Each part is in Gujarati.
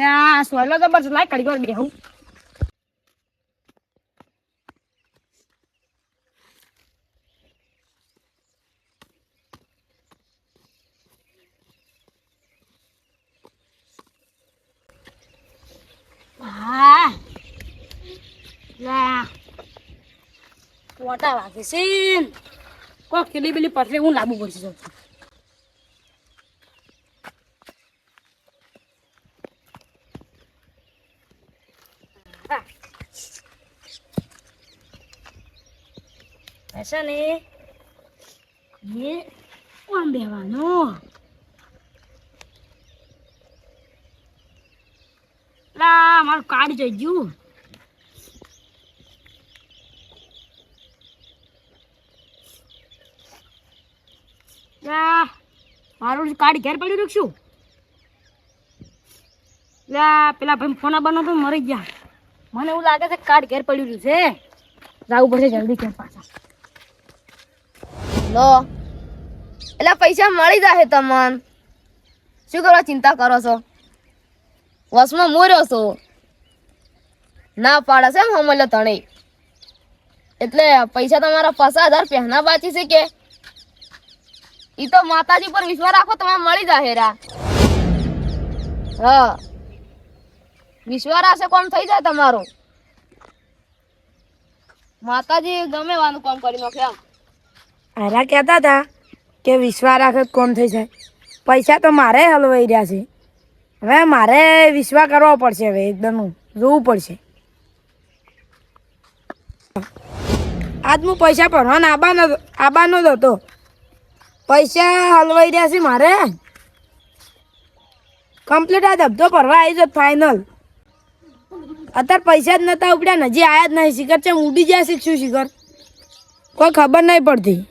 યા સોલો તો બસ લાય કડી કર બેહું હા લા મોટા વાગે છે કોક કેલી બેલી પટલે હું લાવવું પડશે ऐसा नहीं ये કોણ બેવાનો લા મારું કાર્ડ જઈ ગયું લા મારું કાર્ડ ઘેર પડ્યું રાખશું લા પેલા ભાઈ ફોન બનો તો મરી ગયા મને એવું લાગે છે કાર્ડ ઘેર પડ્યું છે જાવું પડશે જલ્દી ઘેર પાછા લો એટલે પૈસા મળી જાય તમને શું કરવા ચિંતા કરો છો વસમાં મોર્યો છો ના પાડે છે હમલે તણે એટલે પૈસા તમારા 50,000 પહેના બાકી છે કે ઈ તો માતાજી પર વિશ્વાસ રાખો તમને મળી જાય હેરા હા વિશ્વાસ રાખે કોમ થઈ જાય તમારું માતાજી ગમે વાનું કામ કરી નાખે આમ આરા કહેતા હતા કે વિશ્વાસ રાખે કોમ થઈ જાય પૈસા તો મારે હલવાઈ રહ્યા છે હવે મારે વિશ્વાસ કરવો પડશે હવે એકદમ જોવું પડશે આજ હું પૈસા ભરવાનો આબાનો જ હતો પૈસા હલવાઈ રહ્યા છે મારે કમ્પ્લીટ આ ધબધો ભરવા આવી જત ફાઇનલ અત્યારે પૈસા જ નતા ઉપડ્યા નજી આયા જ નહીં શિખર છે ઉડી જાય શીખશું શિખર કોઈ ખબર નહીં પડતી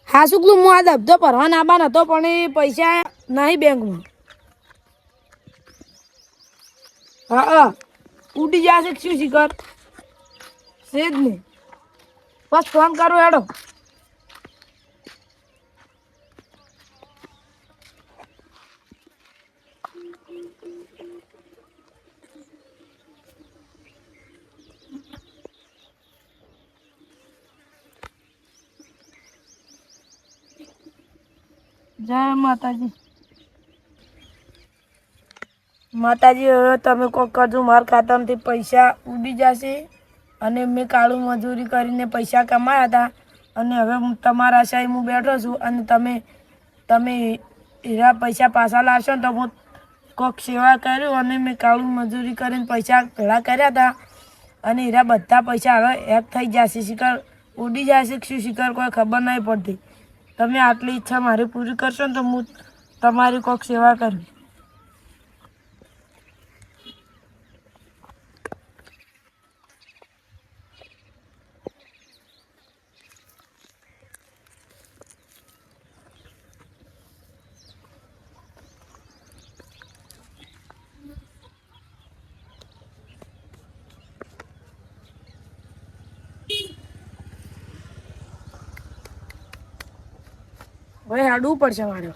હા શું હું આ ધબધો ભરવાનો આબાન હતો પણ એ પૈસા નહીં બેંકમાં હા ઉડી જાય શીખશું શિખર છે જ નહીં બસ ફોન કરું હેડો જય માતાજી માતાજી હવે તમે કોક કરજો મારા ખાતામાંથી પૈસા ઉડી જશે અને મેં કાળું મજૂરી કરીને પૈસા કમાયા હતા અને હવે હું તમારા આશાએ હું બેઠો છું અને તમે એના પૈસા પાછા લાવશો ને તો હું કોક સેવા કર્યું અને મેં કાળું મજૂરી કરીને પૈસા ભેળા કર્યા હતા અને એના બધા પૈસા હવે હેક થઈ જશે શિખર ઉડી જશે શું શિખર કોઈ ખબર નહીં પડતી તમે આટલી ઈચ્છા મારી પૂરી કરશો ને તો હું તમારી કોક સેવા કરવી હવે હાડવું પડશે મારે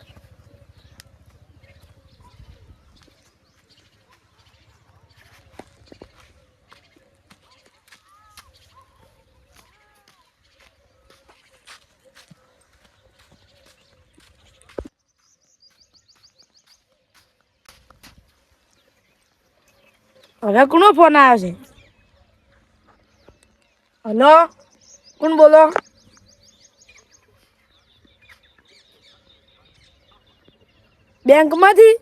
હવે કોનો ફોન આવ્યો છે હલો કોણ બોલો બેંકમાંથી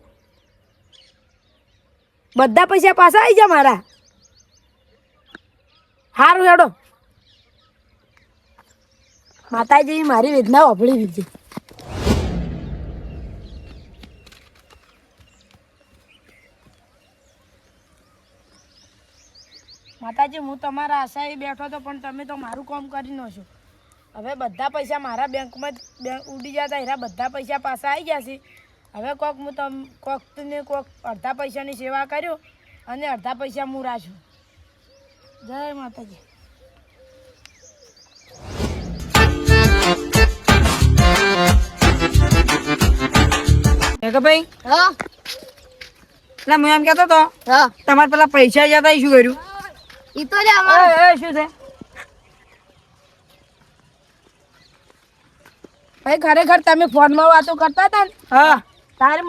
બધા પૈસા પાછા આવી જા મારા સારું હેડો માતાજી મારી વેદના વાપરી દીધી માતાજી હું તમારા આશાએ બેઠો તો પણ તમે તો મારું કામ કરી ન છો હવે બધા પૈસા મારા બેંકમાં ઉડી જતા એના બધા પૈસા પાછા આવી ગયા છે હવે કોક હું કોક અડધા પૈસાની સેવા કર્યો અને અડધા પૈસા હું રાખ્યો જય માતાજી કે ભાઈ હા એટલે હું એમ કહેતો તો હા તમારે પેલા પૈસા જતા શું કર્યું? ઈ તો લે અમારે શું છે? ભાઈ ખરેખર તમે ફોનમાં વાતો કરતા હતા ને હા તારે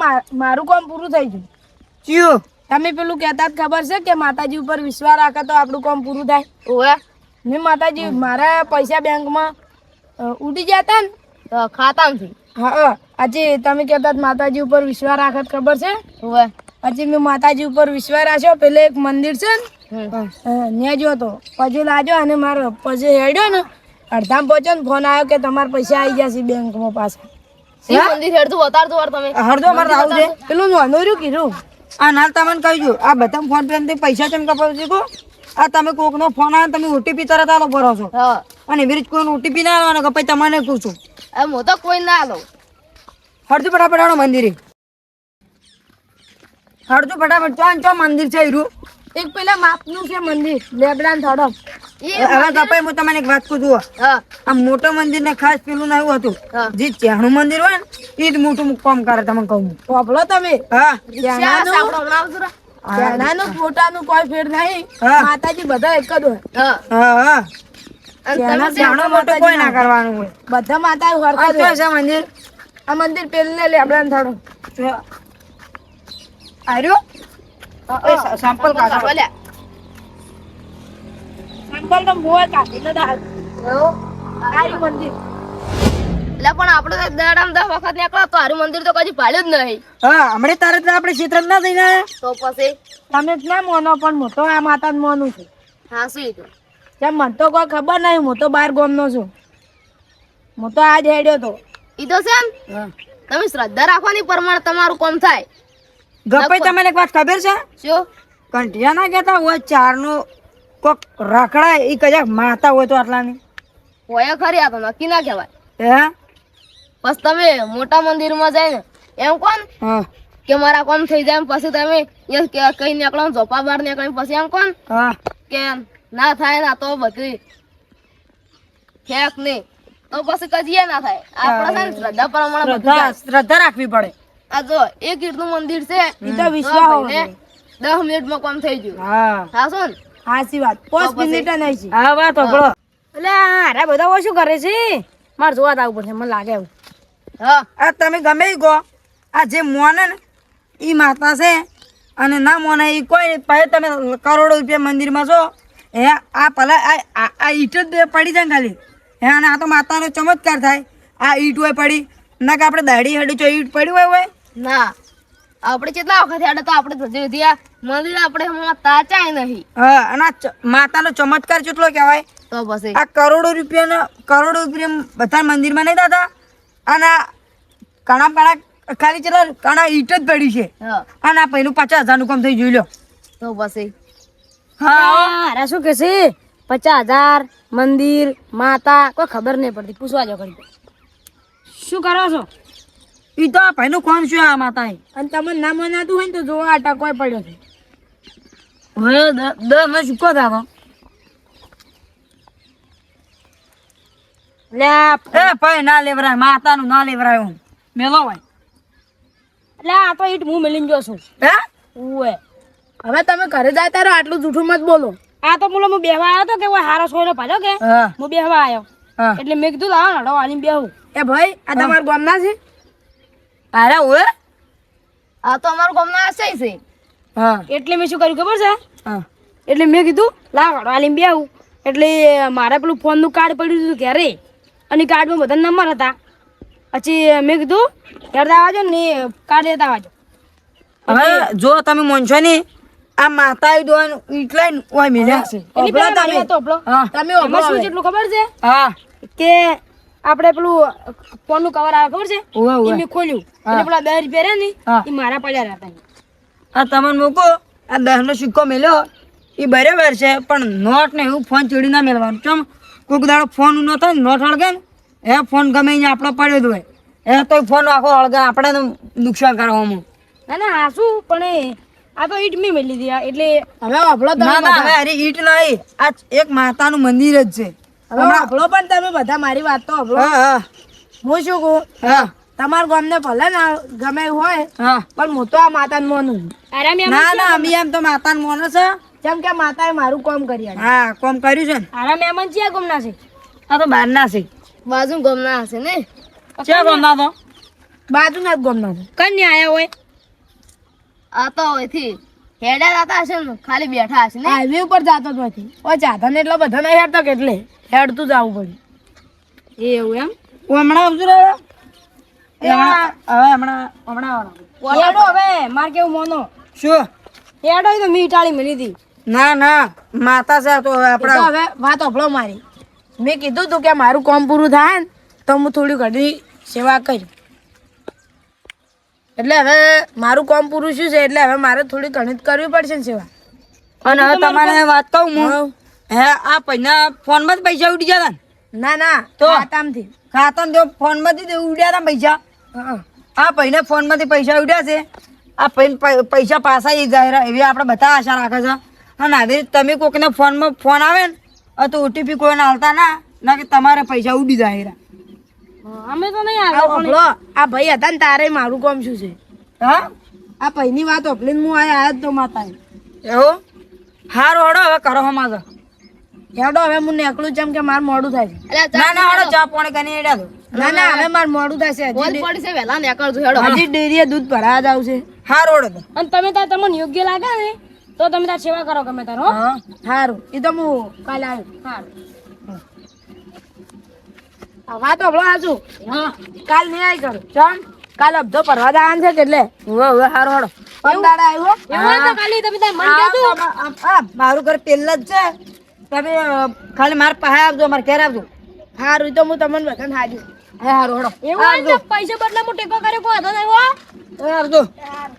મારું કામ પૂરું થઈ ગયું. ચિયું તમે પેલું કહેતા હતા ખબર છે કે માતાજી ઉપર વિશ્વાસ રાખે તો આપણું કામ પૂરું થાય. ઓવે મેં માતાજી મારા પૈસા બેંકમાં ઉડી ગયા હતા ને તો ખાતામાંથી હા આજે તમે કહેતા હતા માતાજી ઉપર વિશ્વાસ રાખે તો ખબર છે. ઓવે પછી મેં માતાજી ઉપર વિશ્વાસ રાખ્યો. પેલે એક મંદિર છે ને ત્યાં જો તો પછી લાજો અને મારો પછી હેડ્યો ને અડધામ પહોંચ્યો ને ફોન આવ્યો કે તમારા પૈસા આવી જશે બેંકમાં પાછા. શી મંદિર હેડતું બતાડતું વાર તમે હરદો મારે આવું છે. પેલું નોંધોર્યું કીધું આ નાલ તમને કહી દઉં આ બધા ફોન પે થી પૈસા ચમ કપાવ છો? આ તમે કોકનો ફોન આવે તમે ઓટીપી તરત આલો ભરો છો હા અને એવી રીતે કોઈનો ઓટીપી ના આવવાનો કે પછી તમને પૂછું. એમ હું તો કોઈ ના લઉં હરજો ફટાફટ આવો મંદિરે. હરજો ફટાફટ ચો મંદિર છે હીરું. એક પેલા માપનું છે મંદિર લેબડા થોડો હવે કપાઈ હું તમને એક વાત કહું છું. હા આ મોટો મંદિર ને ખાસ પેલું ના એવું હતું હા જે ચેહણું મંદિર હોય ને એ જ મોટું કામ કરે તમને કહું. વાપરો તમે હા શા સાંભળો હમણાં આવજો રા. ત્યાંનાનું ફોટાનું કોઈ ફેર નહીં. હા. માતાજી બધા એક જ હોય. હા હા હા અને ત્યાંના તમે ચેહણું મોટું કોઈ ના કરવાનું હોય. બધા માતા આ હરખા જ શું હોય. છે મંદિર? આ મંદિર પેલે લેબડા થોડો આર્યો સેમ્પલ કાઢો. બોલ્યા સંકલ તો મોય કાઢી નતા હાલ. આર્યું મંદિર એટલે પણ આપણે તો દાડામાં 10 વખત નીકળો તો હારું મંદિર તો કદી પાડ્યું જ નહીં હા હમણે તારે તો આપણે ક્ષેત્ર ના થઈને આયા. તો પછી તમે જ ના મોનો પણ હું તો આ માતા મોનું છું. હા શું તો જેમ મને તો કોઈ ખબર નહીં. હું તો બાર ગામનો છું. હું તો આજ હેડ્યો તો ઈ તો છે ને તમે શ્રદ્ધા રાખવાની પ્રમાણે તમારું કામ થાય. ગપાઈ તમને એક વાત ખબર છે? શું કંઠિયા ના કહેતા હોય ચાર નો કોક રખડાય એ કદાચ માતા હોય તો આટલાની હોય ખરી આ તો નક્કી ના કહેવાય. હે બસ તમે મોટા મંદિરમાં જઈને એમ કોણ હા કે મારા કામ થઈ જાય એમ પછી તમે એ કઈ નીકળો ઝોપા બહાર નીકળીને પછી એમ કોણ હા કે ના થાય ના તો બધી ફેક નહીં તો પછી કદી ના થાય. આપણે છે ને શ્રદ્ધા પ્રમાણે બધું શ્રદ્ધા થાય. શ્રદ્ધા રાખવી પડે. આ જો એક ઈટનું મંદિર છે ઈ તો વિશ્વાસ હોવો ભાઈને 10 મિનિટમાં કામ થઈ ગયું. હા થાશો ને સાચી વાત. 5 મિનિટ નહીં છે. હા વાત સાંભળો. એટલે અરે બધા શું કરે છે? મારે જોવા જ આવવું પડશે. મને લાગે એવું. હા આ તમે ગમે ઈ કહો આ જે મોને ને એ માતા છે અને ના મોને એ કોઈ નહીં. પછી તમે કરોડો રૂપિયા મંદિરમાં છો હે આ ભલા આ ઈટ જ બે પડી જાય ને ખાલી હે અને આ તો માતાનો ચમત્કાર થાય. આ ઈટ હોય પડી ના કે આપણે દાઢી હડી ચો ઈટ પડી હોય ના આપણે કેટલા વખત હેડે તો આપણે હજી સુધી આ મંદિર આપણે હમણાં તાચાય નહીં. હા અને આ માતાનો ચમત્કાર કેટલો કહેવાય. તો પછી આ કરોડો રૂપિયા બધા મંદિરમાં નહીં દાદા અને આ કણા ખાલી ચલો કણા ઈટ જ પડી છે હા અને આ પહેલું 50,000 નું કામ થઈ જોઈ લો. તો પછી હા અરે શું કે છે? 50,000 મંદિર માતા કોઈ ખબર નહીં પડતી. પૂછવા જો કરી શું કરો છો? ઈ તો આ પહેલું કોણ છે આ માતા અને તમને ના મનાતું હોય ને તો જોવા આ ટકોય પડ્યો છે. હવે દ શું કહો દાદા લે એ ભાઈ ના લેવરાય માતાનું ના લેવરાય હું મેલો ભાઈ એટલે આ તો ઈટ હું મેલીને જો છું. હે ઉવે હવે તમે ઘરે જાય તારો આટલું જૂઠું મત બોલો. આ તો બોલો હું બેહવા આવ્યો તો કે કોઈ હારો સોયરો પાછો કે હા હું બેહવા આવ્યો હા એટલે મેં કીધું લાવો નડો વાલીને બેહું. એ ભાઈ આ તમારા ગામના છે? અરે ઓએ આ તો અમારું ગામના આશય છે. હા એટલે મેં શું કર્યું ખબર છે? હા એટલે મેં કીધું લાવ નડો વાલીને બેહું. એટલે મારે પેલું ફોનનું કાર્ડ પડ્યું હતું ઘરે અને કાર્ડમાં બધા નંબર હતા. પછી મેં કીધું ઘર આવજો ને કાર્ડ લેતા આવજો. હવે જો તમે મોનશો ને આ માતા દોન ઈટલાઈ ઓય મિલ્યા છે. એની પેલા મારી વાત તો ઓભળો. હા તમે એમાં શું જેટલું ખબર છે હા કે આપણે પેલું ફોનનું કવર આવે ખબર છે? ઓવે ઈ ઓવે મેં ખોલ્યું એટલે પેલા 10 રૂપિયા રહ્યા ને હા. ઈ મારા પડ્યા હતા. આ તમને મૂકો આ 10 નો સિક્કો મેલ્યો એ બરાબર છે પણ નોટ ને એવું ફોન ચીડી ના મેળવાનું. ચમ કોઈક દાડો ફોન ન થાય ને નોટ હળગે ને એ ફોન ગમે અહીંયા આપણો પડ્યો જ હોય એ તો ફોન આખો હળગે આપણે નુકસાન કરવામાં. ના ના હા શું પણ આ તો ઈટ મેં મેલી દીધા એટલે હવે અભળો તમે ના ના હવે બધા. અરે ઈટ નહીં આ એક માતાનું મંદિર જ છે. હવે અભળો પણ તમે બધા મારી વાત તો અભળો. હા હા હું શું કહું હા તમારા ગામને ભલે ને ગમે એવું હોય હા પણ હું તો આ માતાને મોનું છું. અરે મેં ના ના અમે એમ તો માતાને મોને છે જેમ કે માતાએ મારું કામ કરી આપ્યું. હા કોમ કર્યું છે ને અરે મહેમાન ક્યાં ગુમના છે આ તો બહાર ના છે બાજુ ગમના હશે ને ક્યાં ગમના તો બાજુના જ ગામના છે. કઈ આયા હોય આ તો અહીંથી હેડા જતા હશે ને ખાલી બેઠા હશે ને હાઈવે ઉપર જાતો જ નથી ઓ ચાધા ને એટલો બધા નહીં હેડતો કે એટલે હેડતું જવું પડે. એવું એમ હું હમણાં આવજો રે હમણાં હેડો હવે માર કેવું મોનો શું હેડો તો મીટાળી મળી હતી ના ના માતા છે આ તો હવે એ તો આપણા હવે વાત ઓફળો મારી મેં કીધું તું કે મારું કામ પૂરું થાય ને તો હું થોડી ઘણી સેવા કરી એટલે હવે મારું કામ પૂરું શું છે એટલે હવે મારે થોડી ઘણી જ કરવી પડશે ને સેવા. અને હવે તમારે વાત કહું હું હઉ. હે આ પૈસા ફોનમાં જ પૈસા ઉડી જતા ને ના ના તો? ખાતામાંથી. ખાતા જો ફોનમાંથી જ ઉડ્યા હતા પૈસા હં. આ પૈને ફોનમાંથી પૈસા ઉડ્યા છે આ પૈસા પાછા એ જાય એવી આપણે બધા આશા રાખે છે અને આવી તમે કોઈકને ફોનમાં ફોન આવે ને તો ઓટીપી કોઈને હાલતા ના કે તમારે પૈસા ઉડી જાય અમે તો નહીં આ ઓફળો આ ભાઈ હતા ને તારે મારું કામ શું છે હા આ ભાઈની વાત ઓફલીને હું આયા જ તો માતાએ એવું હારું હડો હવે કરો હમાજો હેડો હવે હું નીકળું જેમ કે મારે મોડું થાય છે. ના ના હડો ચા પાણી કરીને એડા દો ના ના હવે મારે મોડું થશે બોલ હજી પડી છે વહેલા નીકળજો હેડો હજી ડેરીએ દૂધ ભરાવા જ આવશે. હારું હડો અને તમે તાર તમને યોગ્ય લાગે ને તો તમે તાર સેવા કરો ગમે તાર હો હા સારું એ તો હું કાલે આવ્યો. સારું આ વાત ઓફળો હાચું હા કાલ નહીં આવી કરું ચાલ કાલ અબધો ભરવા જવાનું છે કે એટલે હવે હારું હડો પમદાડા આવ્યો એવું હોય તો ખાલી તમે તાર મન કહેજો મારું ઘર પેલા જ છે તમે ખાલી મારા પાસે આવજો મારે ઘેર આવજો સારું એ તો હું તમને બધાને હાજર હા હારું હડો એવું હોય ને તો પૈસા બદલે હું ટેકો કર્યો કોઈ હતો નહીં હો આવજો સારું.